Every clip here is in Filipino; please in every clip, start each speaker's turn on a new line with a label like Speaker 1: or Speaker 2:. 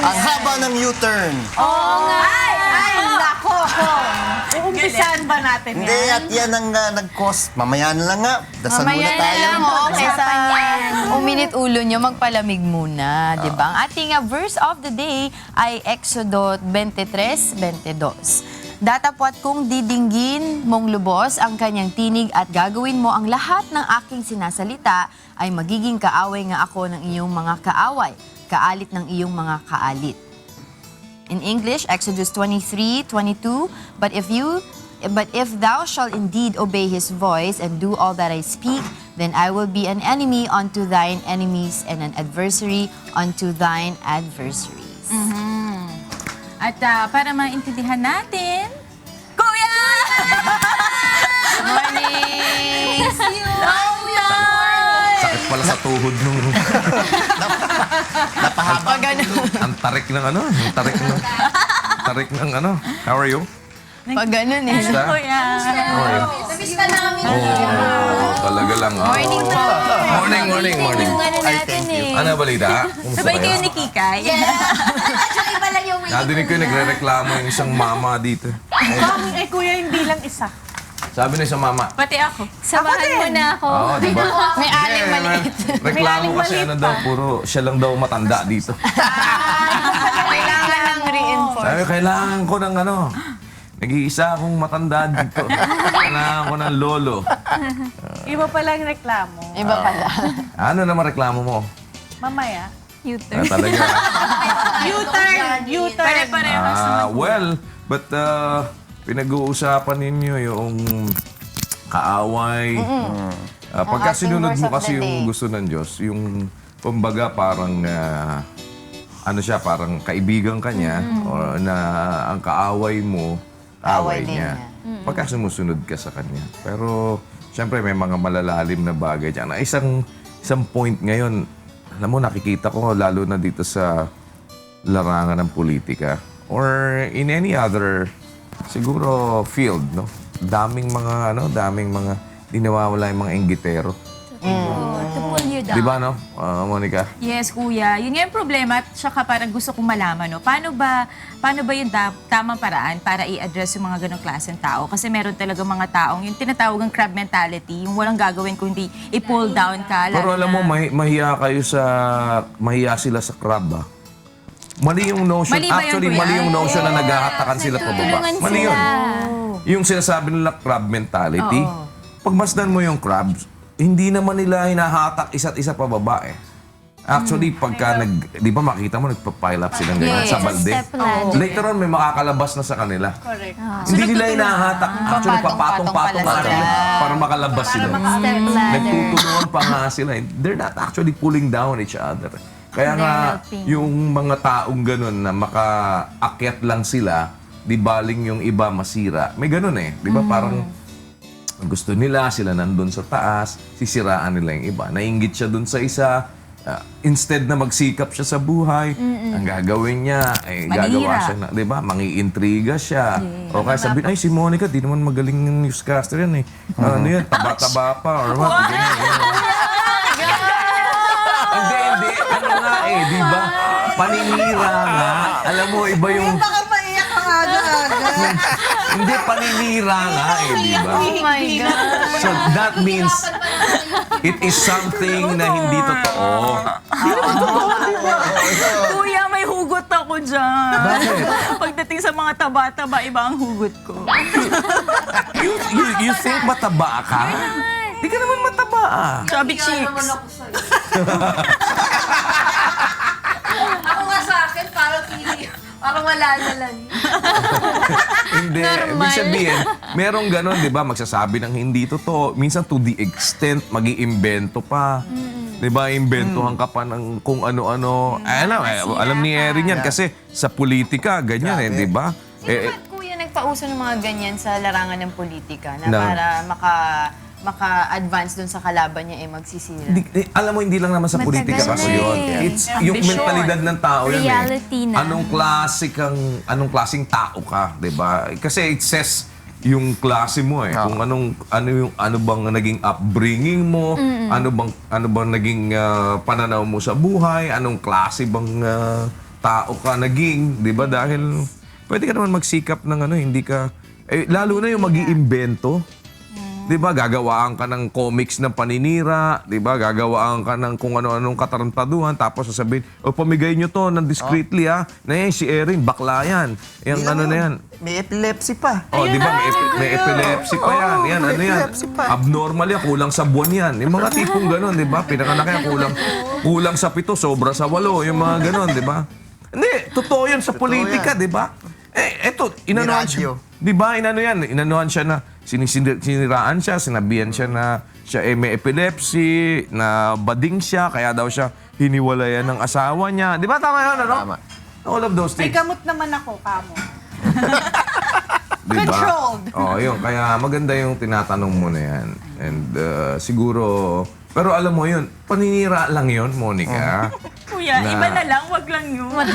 Speaker 1: Ang haba ng U-turn.
Speaker 2: Oo nga.
Speaker 3: Ay, nako. Uumpisahan ba natin yan?
Speaker 1: Hindi, at yan ang nag-cause. Mamaya na lang nga. Dasal muna tayo.
Speaker 2: Kaysa uminit ulo nyo, magpalamig muna, di ba? Ang ating verse of the day ay Exodo 23:22. Datapwat kung didinggin mong lubos ang kanyang tinig at gagawin mo ang lahat ng aking sinasalita, ay magiging kaaway nga ako ng iyong mga kaaway, kaalit ng iyong mga kaalit. In English, Exodus 23:22, But if thou shalt indeed obey his voice and do all that I speak, then I will be an enemy unto thine enemies and an adversary unto thine adversaries.
Speaker 4: At para maintindihan natin, Kuya!
Speaker 2: Morning!
Speaker 5: Sakit pala sa tuhod nung...
Speaker 2: Pag ganun,
Speaker 5: Ang tarik ng ano? Ang tarik ng ano? How are you?
Speaker 2: pag ganun eh.
Speaker 5: Basta?
Speaker 4: Kuya!
Speaker 5: How are you?
Speaker 3: Namiss ka namin.
Speaker 5: Talaga lang.
Speaker 2: Morning po.
Speaker 5: Morning.
Speaker 2: Natin eh.
Speaker 5: Ano balita? Kumusta
Speaker 4: Sabay kayo
Speaker 5: kayo?
Speaker 4: ni Kikay?
Speaker 3: Actually, iba lang yung way.
Speaker 5: Nadinig ko yung nagre-reklamo yung isang mama dito.
Speaker 3: Eh, kuya, hindi lang isa.
Speaker 5: Sabi na isang mama.
Speaker 4: Pati ako.
Speaker 2: Samahan mo na ako.
Speaker 5: Oo, di ba?
Speaker 2: May aling maliit.
Speaker 5: Reklamo kasi ano daw, puro siya lang daw matanda dito.
Speaker 2: Kailangan ng reinforce.
Speaker 5: Sabi, kailangan ko ng ano, nag-iisa akong matanda dito. Kailangan ko ng lolo.
Speaker 3: Iba pala yung reklamo.
Speaker 2: Iba pala.
Speaker 5: Ano naman reklamo mo?
Speaker 3: Mamaya.
Speaker 5: Talaga.
Speaker 3: U-turn.
Speaker 4: Pare-parehas naman.
Speaker 5: Well, but pinag-uusapan ninyo yung kaaway. Pagka
Speaker 2: ating
Speaker 5: sinunod
Speaker 2: verse
Speaker 5: mo
Speaker 2: of
Speaker 5: kasi
Speaker 2: the day.
Speaker 5: yung gusto ng Diyos, yung kumbaga parang ano siya, parang kaibigan ka niya or na ang kaaway mo,
Speaker 2: Kaaway
Speaker 5: kaaway
Speaker 2: din
Speaker 5: niya.
Speaker 2: niya.
Speaker 5: Pagka sumusunod ka sa kanya. Pero siyempre may mga malalalim na bagay dyan. Isang point ngayon, alam mo, nakikita ko lalo na dito sa larangan ng politika or in any other siguro field, no? Daming mga di nawawala yung mga inggitero.
Speaker 4: To pull you down.
Speaker 5: Di ba, no? Monica?
Speaker 4: Yes, Kuya. Yun nga yung problema at saka parang gusto kong malaman, no? Paano ba yung tamang paraan para i-address yung mga ganong klaseng tao? Kasi meron talaga mga taong yung tinatawag ang crab mentality, yung walang gagawin kundi i-pull down ka.
Speaker 5: Pero
Speaker 4: lalo
Speaker 5: alam mo,
Speaker 4: na-
Speaker 5: mahiya sila sa crab, ah. Mali yung notion.
Speaker 4: Mali ba yun,
Speaker 5: Actually,
Speaker 4: Kuya?
Speaker 5: mali yung notion na naghahatakan sila pababa. Mali yun. Yung sinasabi nila crab mentality, pagmasdan mo yung crabs, hindi naman nila hinahatak isa't isa pababa eh. Actually, pagka di ba makita mo, nagpa-pile up silang ganyan sa balde. Later on, may makakalabas na sa kanila.
Speaker 3: Correct.
Speaker 5: Hindi nila hinahatak. Actually, papatong-patong
Speaker 2: pala
Speaker 5: nga
Speaker 2: sila.
Speaker 5: sila para makalabas sila. Nagtutulungan pa nga sila. They're not actually pulling down each other. Kaya nga, yung mga taong ganun na makaakyat lang sila, di baling yung iba masira. May ganun eh. Di ba parang gusto nila, sila nandun sa taas, sisiraan nila yung iba. Nainggit siya dun sa isa, instead na magsikap siya sa buhay, ang gagawin niya, gagawa siya na, di ba? Mangiintriga siya. O kaya sabihin, ay si Monica, di naman magaling yung newscaster yan eh. Ano yan, taba-taba pa or what? Ganyan. Hindi. Ano nga eh, di ba? Paninira nga. Alam mo, iba yung...
Speaker 3: Baka maiyak ka aga-aga.
Speaker 5: Hindi, paninira nga eh, di ba?
Speaker 2: Oh my God.
Speaker 5: So that means it is something na hindi totoo.
Speaker 4: Kuya, may hugot ako dyan.
Speaker 5: Bakit?
Speaker 4: Pagdating sa mga taba-taba, iba ang hugot ko.
Speaker 5: You think mataba ka? Di ka naman mataba ah.
Speaker 4: Chubby chicks.
Speaker 3: Ako nga sa akin, parang wala na lang.
Speaker 5: Hindi. Ibig sabihin, merong ganon, di ba? Magsasabi ng hindi totoo. Minsan to the extent, mag-iimbento pa. Di ba? Imbentohan ka pa ng kung ano-ano. Alam ni Erin yan kasi sa politika, ganyan eh, di ba?
Speaker 2: Ba't kuya nagpauso ng mga ganyan sa larangan ng politika na
Speaker 5: Na-
Speaker 2: para maka-advance dun sa kalaban niya magsisira?
Speaker 5: Alam mo, hindi lang naman sa politika kasi yun. It's yung mentalidad ng tao yun
Speaker 4: Reality
Speaker 5: eh.
Speaker 4: na.
Speaker 5: Anong klaseng tao ka, 'di ba? Kasi it says yung klase mo eh. Kung ano bang naging upbringing mo, ano bang naging pananaw mo sa buhay, anong klase bang tao ka naging, di ba? Dahil pwede ka naman magsikap ng hindi ka, lalo na yung mag-iimbento. Di ba? Gagawaan ka ng comics ng paninira, di ba? Gagawaan ka ng kung ano-anong katarantaduhan, tapos sasabihin, pamigay nyo to ng discreetly na si Erin, bakla yan. Yung
Speaker 1: Yun,
Speaker 5: na yan.
Speaker 1: May epilepsy pa.
Speaker 5: Di ba? May epilepsy pa yan. Yan,
Speaker 1: may
Speaker 5: ano yan?
Speaker 1: epilepsy pa.
Speaker 5: Abnormal yan, kulang sa buwan yan. Yung mga tipong gano'n, di ba? Pinanganak yan, kulang sa 7, sobra sa 8. Yung mga gano'n, di ba? Hindi, totoo yan sa politika,
Speaker 1: yan.
Speaker 5: di ba? Eto, inanuhan
Speaker 1: radyo.
Speaker 5: siya. Di ba, inanuhan siya na siniraan siya, sinabihan siya na siya may epilepsy, na bading siya, kaya daw siya hiniwalayan ng asawa niya. Di ba tama yun, ano?
Speaker 1: Tama.
Speaker 5: All of those
Speaker 3: May
Speaker 5: things.
Speaker 3: gamot naman ako, kamo.
Speaker 5: Diba?
Speaker 3: Controlled.
Speaker 5: Yun. Kaya maganda yung tinatanong mo na yan. And siguro, pero alam mo yun, paninira lang yun, Monica.
Speaker 4: Kuya,
Speaker 5: Na-
Speaker 4: iba na lang, wag lang yun.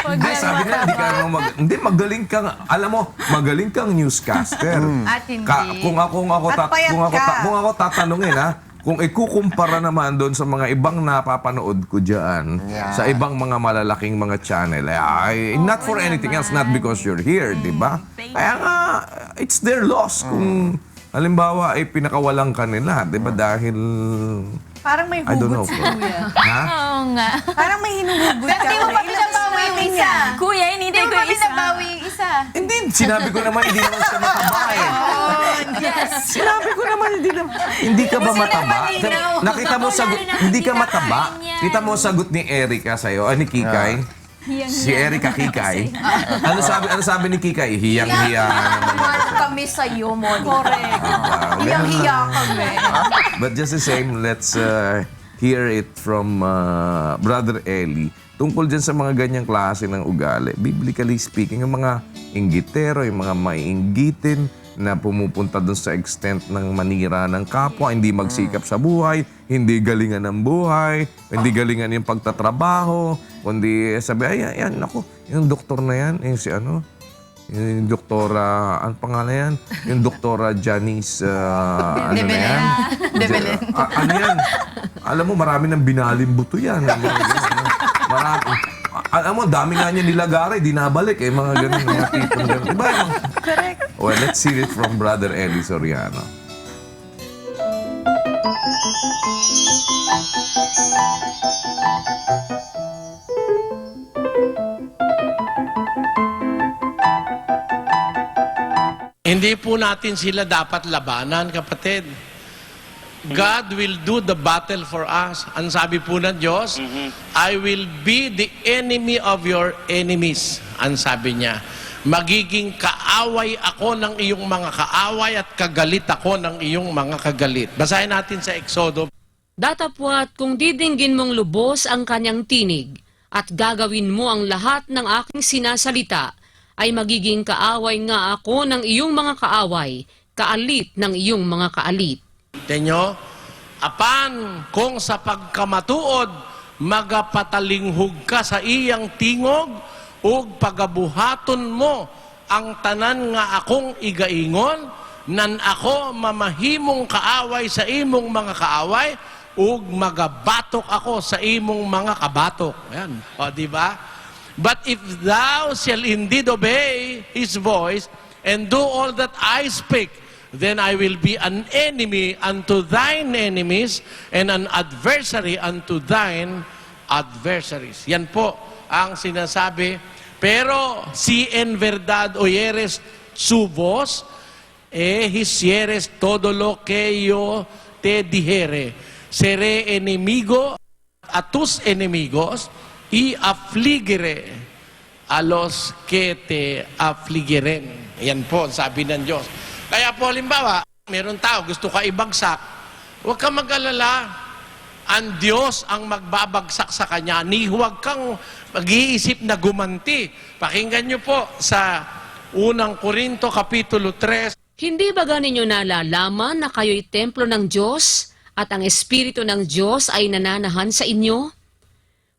Speaker 5: Hindi, sabi na, hindi magaling kang, alam mo, magaling kang newscaster.
Speaker 2: At hindi.
Speaker 3: At payat ka.
Speaker 5: Kung ako tatanungin, kung ikukumpara naman doon sa mga ibang napapanood ko dyan,
Speaker 1: Yeah.
Speaker 5: sa ibang mga malalaking mga channel, not for anything else, not because you're here, di ba? Kaya nga, it's their loss kung halimbawa ay pinakawalan ka nila, di ba? Dahil,
Speaker 3: Parang may
Speaker 5: I don't know.
Speaker 3: hugot si Kuya.
Speaker 5: Ha?
Speaker 2: Oo nga.
Speaker 3: Parang may hinuhugot ka.
Speaker 2: Pero di mo pa binabawi yung isa.
Speaker 4: Kuya,
Speaker 2: Hindi
Speaker 4: hinintay
Speaker 2: mo
Speaker 4: ko
Speaker 2: pa
Speaker 4: yung isa.
Speaker 2: binabawi yung isa.
Speaker 5: Hindi, sinabi ko naman hindi naman siya mataba eh. Sinabi ko naman hindi ka ba mataba? Nakita mo sagot, hindi ka mataba. Kita mo sagot ni Erica sa'yo, ni Kikay. Si Erica Kikay. Ano sabi ni Kikay? Hiyang-hiya naman.
Speaker 3: Mahal kami sa'yo, Monica. Correct. Hiyang-hiya kami.
Speaker 5: But just the same, let's hear it from Brother Eli tungkol dyan sa mga ganyang klase ng ugali. Biblically speaking, yung mga inggitero, yung mga maiinggitin na pumupunta dun sa extent ng manira ng kapwa, hindi magsikap sa buhay, hindi galingan ng buhay, hindi galingan yung pagtatrabaho, kundi sabi, yan, ako, yung doktor na yan, yung si ano, yung doktora, ang pangalan yan? Yung doktora Janice, ano na yan?
Speaker 2: Debelen.
Speaker 5: Ano yan? Alam mo, marami ng binaling buto yan. Marami. Alam mo, dami nga niya nilagari, di nabalik eh, mga ganun, mga tipong ganun. Diba yung... Correct. Well, let's hear it from Brother Eli Soriano.
Speaker 6: Hindi po natin sila dapat labanan, kapatid. God will do the battle for us. Ang sabi po ng Diyos, I will be the enemy of your enemies. Ang sabi niya, magiging kaaway ako ng iyong mga kaaway at kagalit ako ng iyong mga kagalit. Basahin natin sa Exodo.
Speaker 7: Datapwat kung didinggin mong lubos ang kanyang tinig at gagawin mo ang lahat ng aking sinasalita, ay magiging kaaway nga ako ng iyong mga kaaway, kaalit ng iyong mga kaalit.
Speaker 6: Tenyo, apan kung sa pagkamatuod, magapatalinghog ka sa iyang tingog, ug pagabuhaton mo ang tanan nga akong igaingon, nan ako mamahimong kaaway sa imong mga kaaway, ug magabatok ako sa imong mga kabatok. Ayan. O, di ba? But if thou shall indeed obey his voice and do all that I speak, then I will be an enemy unto thine enemies and an adversary unto thine adversaries. Yan po ang sinasabi. Pero si en verdad oyeres su voz, hicieres todo lo que yo te dijere. Seré enemigo a tus enemigos y afligere a los que te afligeren. Yan po ang sabi ng Diyos. Kaya po, halimbawa, meron tao, gusto ka ibagsak, huwag kang mag-alala. Ang Diyos ang magbabagsak sa kanya. Ni huwag kang mag-iisip na gumanti. Pakinggan niyo po sa unang Korinto, Kapitulo 3.
Speaker 7: Hindi ba ninyo nalalaman na kayo'y templo ng Diyos at ang Espiritu ng Diyos ay nananahan sa inyo?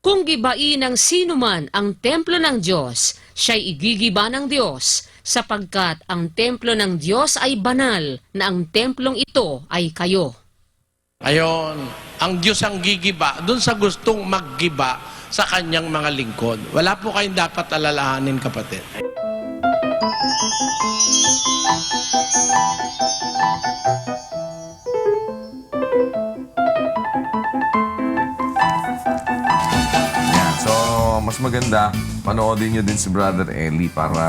Speaker 7: Kung gibain ng sinuman ang templo ng Diyos, siya'y igigiba ng Diyos, sapagkat ang templo ng Diyos ay banal, na ang templong ito ay kayo.
Speaker 6: Ayon. ang Diyos ang gigiba dun sa gustong maggiba sa kanyang mga lingkod. Wala po kayong dapat alalahanin, kapatid.
Speaker 5: Yan. So, mas maganda, panoodin nyo din si Brother Eli para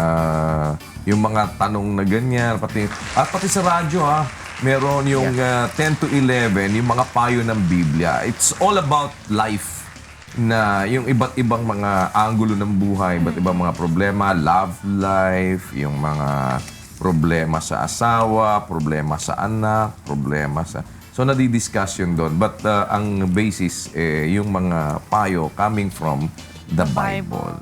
Speaker 5: yung mga tanong na ganyan, pati sa radyo meron yung 10 to 11, yung mga payo ng Biblia. It's all about life na yung iba't ibang mga anggulo ng buhay, iba't ibang mga problema, love life, yung mga problema sa asawa, problema sa anak, problema sa... So, nadidiscuss yun doon. But ang basis, yung mga payo coming from the Bible.